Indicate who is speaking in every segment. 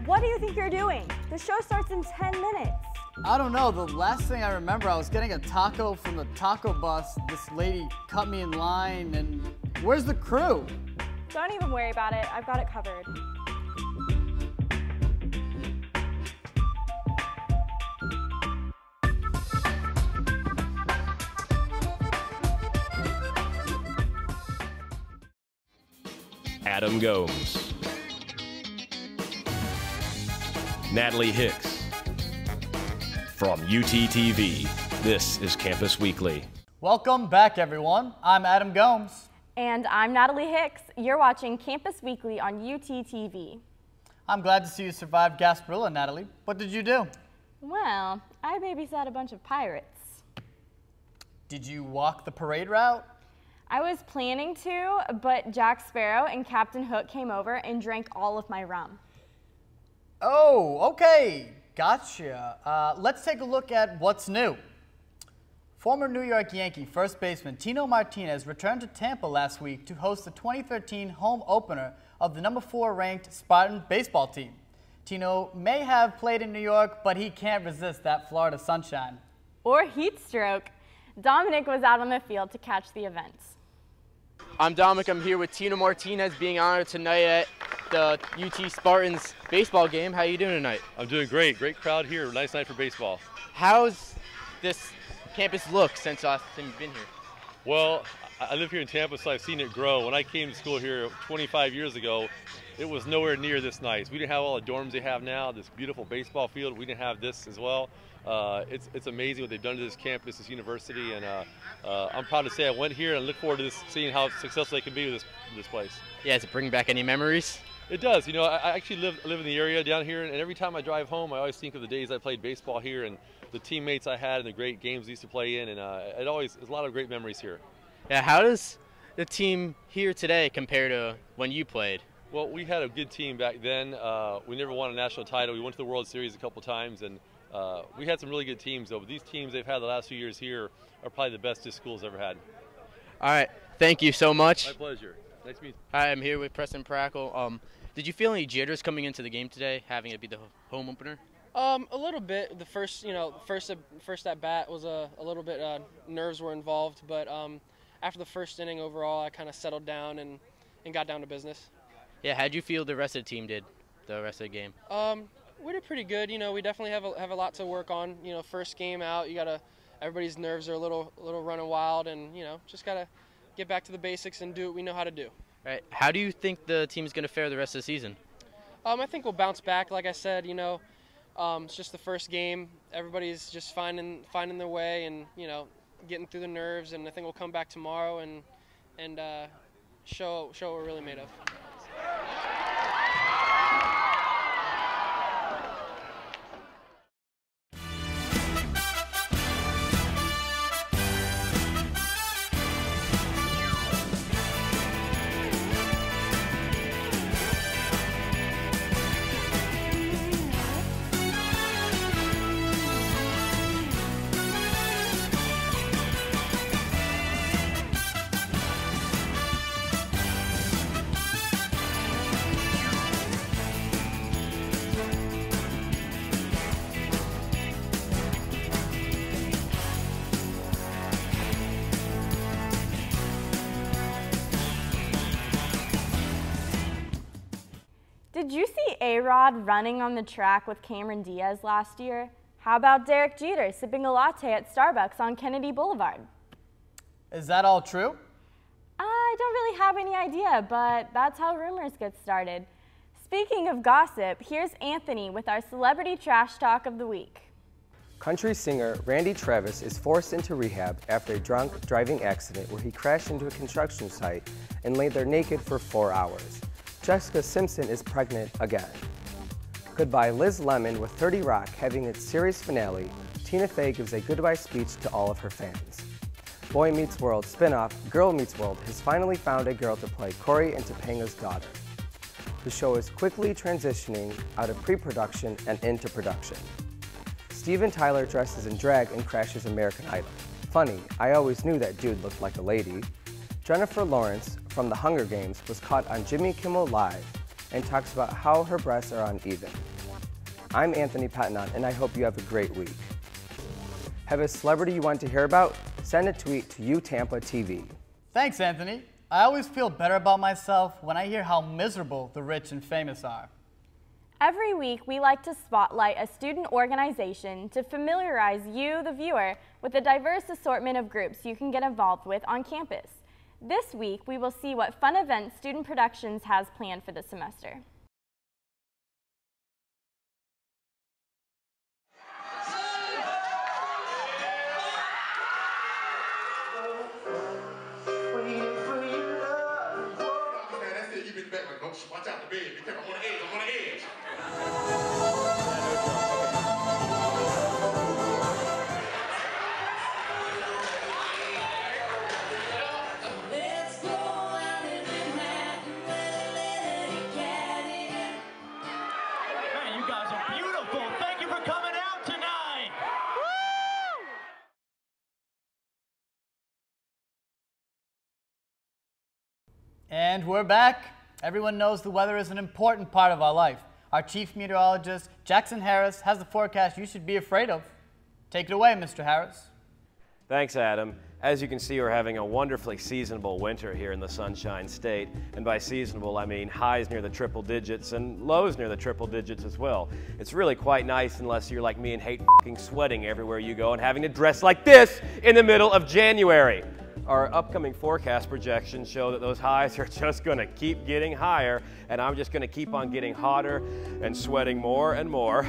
Speaker 1: What do you think you're doing? The show starts in 10 minutes.
Speaker 2: I don't know. The last thing I remember, I was getting a taco from the taco bus. This lady cut me in line, and where's the crew?
Speaker 1: Don't even worry about it. I've got it covered.
Speaker 3: Adam Gomes, Natalie Hicks. From UTTV, this is Campus Weekly.
Speaker 2: Welcome back, everyone. I'm Adam Gomes.
Speaker 1: And I'm Natalie Hicks. You're watching Campus Weekly on UTTV.
Speaker 2: I'm glad to see you survived Gasparilla, Natalie. What did you do?
Speaker 1: Well, I babysat a bunch of pirates.
Speaker 2: Did you walk the parade route?
Speaker 1: I was planning to, but Jack Sparrow and Captain Hook came over and drank all of my rum.
Speaker 2: Oh, okay. Gotcha. Let's take a look at what's new. Former New York Yankee first baseman Tino Martinez returned to Tampa last week to host the 2013 home opener of the #4 ranked Spartan baseball team. Tino may have played in New York, but he can't resist that Florida sunshine.
Speaker 1: Or heat stroke. Dominic was out on the field to catch the events.
Speaker 4: I'm Dominic. I'm here with Tino Martinez being honored tonight at the UT Spartans baseball game. How you doing tonight?
Speaker 5: I'm doing great. Great crowd here. Nice night for baseball.
Speaker 4: How's this campus look since you've been here?
Speaker 5: Well, I live here in Tampa, so I've seen it grow. When I came to school here 25 years ago, it was nowhere near this nice. We didn't have all the dorms they have now, this beautiful baseball field. We didn't have this as well. It's amazing what they've done to this campus, this university, and I'm proud to say I went here and look forward to seeing how successful they can be with this place.
Speaker 4: Yeah, does it bring back any memories?
Speaker 5: It does. You know, I actually live in the area down here, and every time I drive home, I always think of the days I played baseball here and the teammates I had and the great games we used to play in, and there's a lot of great memories here.
Speaker 4: Yeah, how does the team here today compare to when you played?
Speaker 5: Well, we had a good team back then. We never won a national title. We went to the World Series a couple times, and we had some really good teams, though. But these teams they've had the last few years here are probably the best this school's ever had.
Speaker 4: All right, thank you so much.
Speaker 5: My pleasure. Nice to meet you.
Speaker 4: Hi, I'm here with Preston Prackle. Did you feel any jitters coming into the game today, having it be the home opener?
Speaker 6: A little bit. The first at bat was a little bit nerves were involved, but after the first inning overall, I kind of settled down and got down to business.
Speaker 4: Yeah, how'd you feel the rest of the team did the rest of the game?
Speaker 6: We did pretty good. You know, we definitely have a lot to work on. You know, first game out, everybody's nerves are a little running wild, and just gotta get back to the basics and do what we know how to do.
Speaker 4: All right. How do you think the team's going to fare the rest of the season?
Speaker 6: I think we'll bounce back. Like I said, it's just the first game. Everybody's just finding their way and getting through the nerves. And I think we'll come back tomorrow and show what we're really made of.
Speaker 1: Did you see A-Rod running on the track with Cameron Diaz last year? How about Derek Jeter sipping a latte at Starbucks on Kennedy Boulevard?
Speaker 2: Is that all true?
Speaker 1: I don't really have any idea, but that's how rumors get started. Speaking of gossip, here's Anthony with our Celebrity Trash Talk of the Week.
Speaker 7: Country singer Randy Travis is forced into rehab after a drunk driving accident where he crashed into a construction site and lay there naked for 4 hours. Jessica Simpson is pregnant again. Goodbye Liz Lemon with 30 Rock having its series finale. Tina Fey gives a goodbye speech to all of her fans. Boy Meets World spin-off Girl Meets World has finally found a girl to play Corey and Topanga's daughter. The show is quickly transitioning out of pre-production and into production. Steven Tyler dresses in drag and crashes American Idol. Funny, I always knew that dude looked like a lady. Jennifer Lawrence from The Hunger Games was caught on Jimmy Kimmel Live and talks about how her breasts are uneven. I'm Anthony Petnot, and I hope you have a great week. Have a celebrity you want to hear about? Send a tweet to UTampaTV.
Speaker 2: Thanks, Anthony. I always feel better about myself when I hear how miserable the rich and famous are.
Speaker 1: Every week, we like to spotlight a student organization to familiarize you, the viewer, with a diverse assortment of groups you can get involved with on campus. This week, we will see what fun events Student Productions has planned for the semester.
Speaker 8: Watch out the bed. Be careful. I'm on the edge. I'm on the edge. Let's go out in Manhattan where the lady cat is. Man, you guys are beautiful. Thank you for coming out tonight. Woo!
Speaker 2: And we're back. Everyone knows the weather is an important part of our life. Our chief meteorologist, Jackson Harris, has the forecast you should be afraid of. Take it away, Mr. Harris.
Speaker 3: Thanks, Adam. As you can see, we're having a wonderfully seasonable winter here in the Sunshine State. And by seasonable, I mean highs near the triple digits and lows near the triple digits as well. It's really quite nice unless you're like me and hate fucking sweating everywhere you go and having to dress like this in the middle of January. Our upcoming forecast projections show that those highs are just going to keep getting higher, and I'm just going to keep on getting hotter and sweating more and more,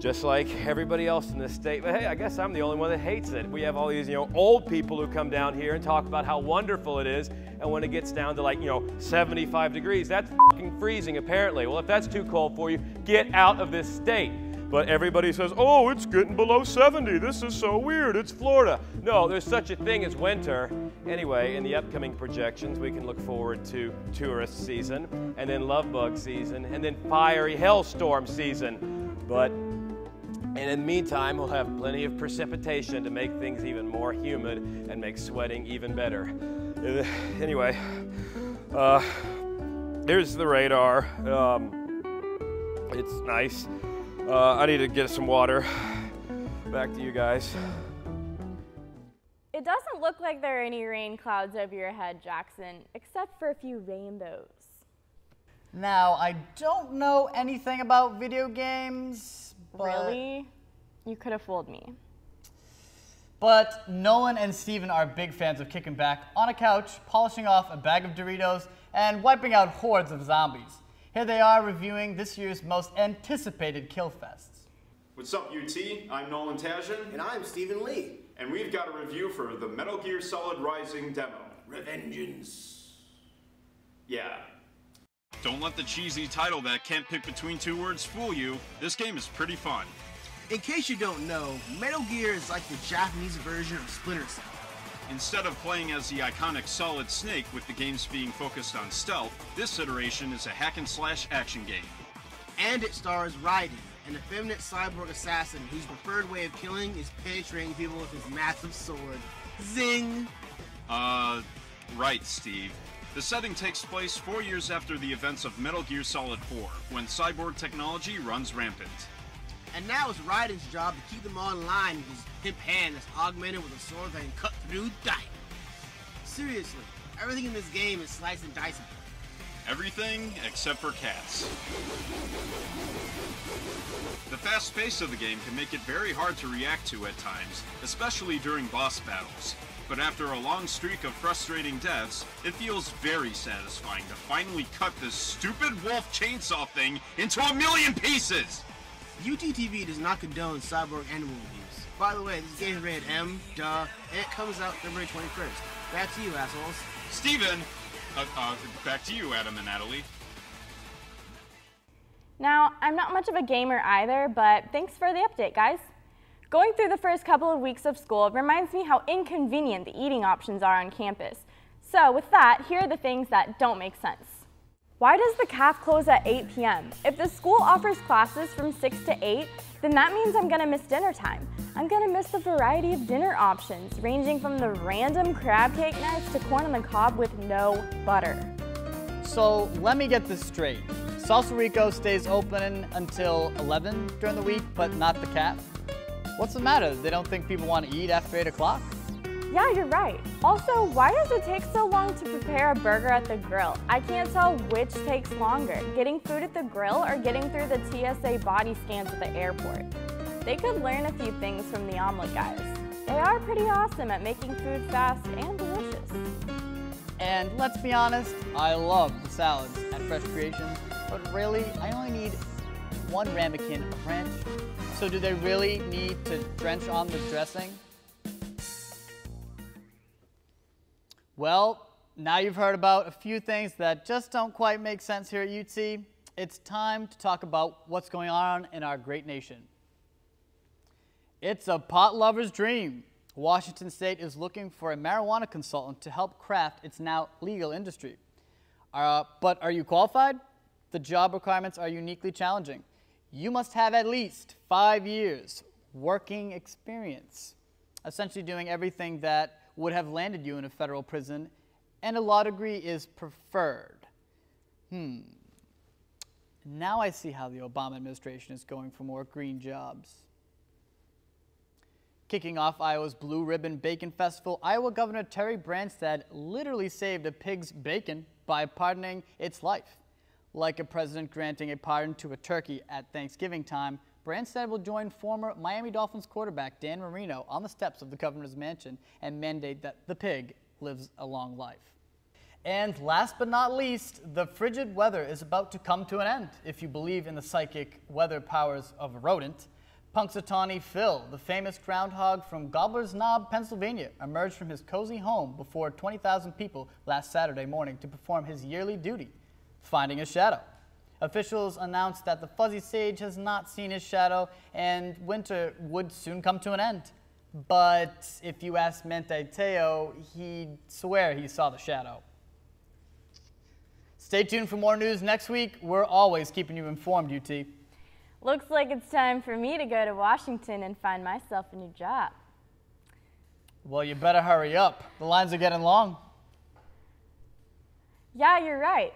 Speaker 3: just like everybody else in this state. But hey, I guess I'm the only one that hates it. We have all these, old people who come down here and talk about how wonderful it is, and when it gets down to 75 degrees, that's fucking freezing apparently. Well, if that's too cold for you, get out of this state. But everybody says, oh, it's getting below 70. This is so weird. It's Florida. No, there's such a thing as winter. Anyway, in the upcoming projections, we can look forward to tourist season, and then love bug season, and then fiery hailstorm season. But in the meantime, we'll have plenty of precipitation to make things even more humid and make sweating even better. Anyway, here's the radar. It's nice. I need to get some water. Back to you guys.
Speaker 1: It doesn't look like there are any rain clouds over your head, Jackson, except for a few rainbows.
Speaker 2: Now, I don't know anything about video games, but...
Speaker 1: Really? You could have fooled me.
Speaker 2: But Nolan and Steven are big fans of kicking back on a couch, polishing off a bag of Doritos, and wiping out hordes of zombies. Here they are reviewing this year's most anticipated kill fests.
Speaker 9: What's up, UT? I'm Nolan Tajan.
Speaker 10: And I'm Stephen Lee.
Speaker 9: And we've got a review for the Metal Gear Solid Rising demo.
Speaker 10: Revengeance.
Speaker 9: Yeah.
Speaker 11: Don't let the cheesy title that can't pick between two words fool you. This game is pretty fun.
Speaker 10: In case you don't know, Metal Gear is like the Japanese version of Splinter Cell.
Speaker 11: Instead of playing as the iconic Solid Snake with the games being focused on stealth, this iteration is a hack-and-slash action game.
Speaker 10: And it stars Raiden, an effeminate cyborg assassin whose preferred way of killing is penetrating people with his massive sword. Zing!
Speaker 11: Right, Steve. The setting takes place 4 years after the events of Metal Gear Solid 4, when cyborg technology runs rampant.
Speaker 10: And now it's Raiden's job to keep them all in line with his pimp hand that's augmented with a sword that can cut through dice. Seriously, everything in this game is slice and dice.
Speaker 11: Everything except for cats. The fast pace of the game can make it very hard to react to at times, especially during boss battles. But after a long streak of frustrating deaths, it feels very satisfying to finally cut this stupid wolf chainsaw thing into a million pieces!
Speaker 10: UTTV does not condone cyborg animal abuse. By the way, this game is rated M, and it comes out February 21st. Back to you, assholes.
Speaker 11: Steven! Back to you, Adam and Natalie.
Speaker 1: Now, I'm not much of a gamer either, but thanks for the update, guys. Going through the first couple of weeks of school reminds me how inconvenient the eating options are on campus. So with that, here are the things that don't make sense. Why does the caf close at 8 p.m.? If the school offers classes from 6 to 8, then that means I'm gonna miss dinner time. I'm gonna miss the variety of dinner options, ranging from the random crab cake nights to corn on the cob with no butter.
Speaker 2: So let me get this straight. Salsa Rico stays open until 11 during the week, but not the Caf. What's the matter? They don't think people want to eat after 8 o'clock?
Speaker 1: Yeah, you're right. Also, why does it take so long to prepare a burger at the grill? I can't tell which takes longer, getting food at the grill or getting through the TSA body scans at the airport. They could learn a few things from the omelet guys. They are pretty awesome at making food fast and delicious.
Speaker 2: And let's be honest, I love the salads at Fresh Creations, but really, I only need 1 ramekin of ranch. So do they really need to drench on the dressing? Well, now you've heard about a few things that just don't quite make sense here at UT. It's time to talk about what's going on in our great nation. It's a pot lover's dream. Washington State is looking for a marijuana consultant to help craft its now legal industry. But are you qualified? The job requirements are uniquely challenging. You must have at least 5 years working experience, essentially doing everything that would have landed you in a federal prison, and a law degree is preferred. Now I see how the Obama administration is going for more green jobs. Kicking off Iowa's Blue Ribbon Bacon Festival, Iowa Governor Terry Branstad literally saved a pig's bacon by pardoning its life. Like a president granting a pardon to a turkey at Thanksgiving time, Branstad will join former Miami Dolphins quarterback Dan Marino on the steps of the governor's mansion and mandate that the pig lives a long life. And last but not least, the frigid weather is about to come to an end, if you believe in the psychic weather powers of a rodent. Punxsutawney Phil, the famous groundhog from Gobbler's Knob, Pennsylvania, emerged from his cozy home before 20,000 people last Saturday morning to perform his yearly duty, finding a shadow. Officials announced that the fuzzy sage has not seen his shadow and winter would soon come to an end. But if you ask Mente Teo, he'd swear he saw the shadow. Stay tuned for more news next week. We're always keeping you informed, UT.
Speaker 1: Looks like it's time for me to go to Washington and find myself a new job.
Speaker 2: Well, you better hurry up. The lines are getting long.
Speaker 1: Yeah, you're right.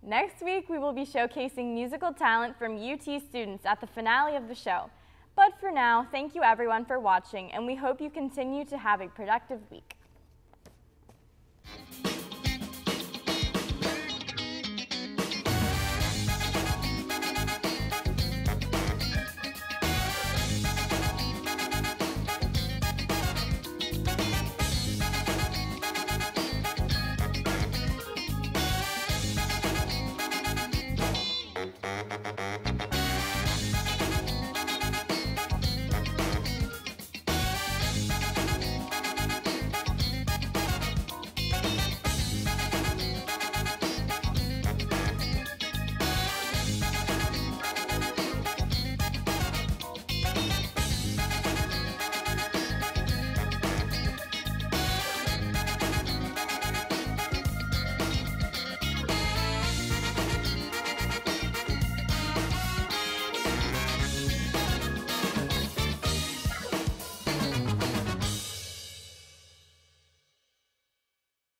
Speaker 1: Next week, we will be showcasing musical talent from UT students at the finale of the show. But for now, thank you everyone for watching, and we hope you continue to have a productive week.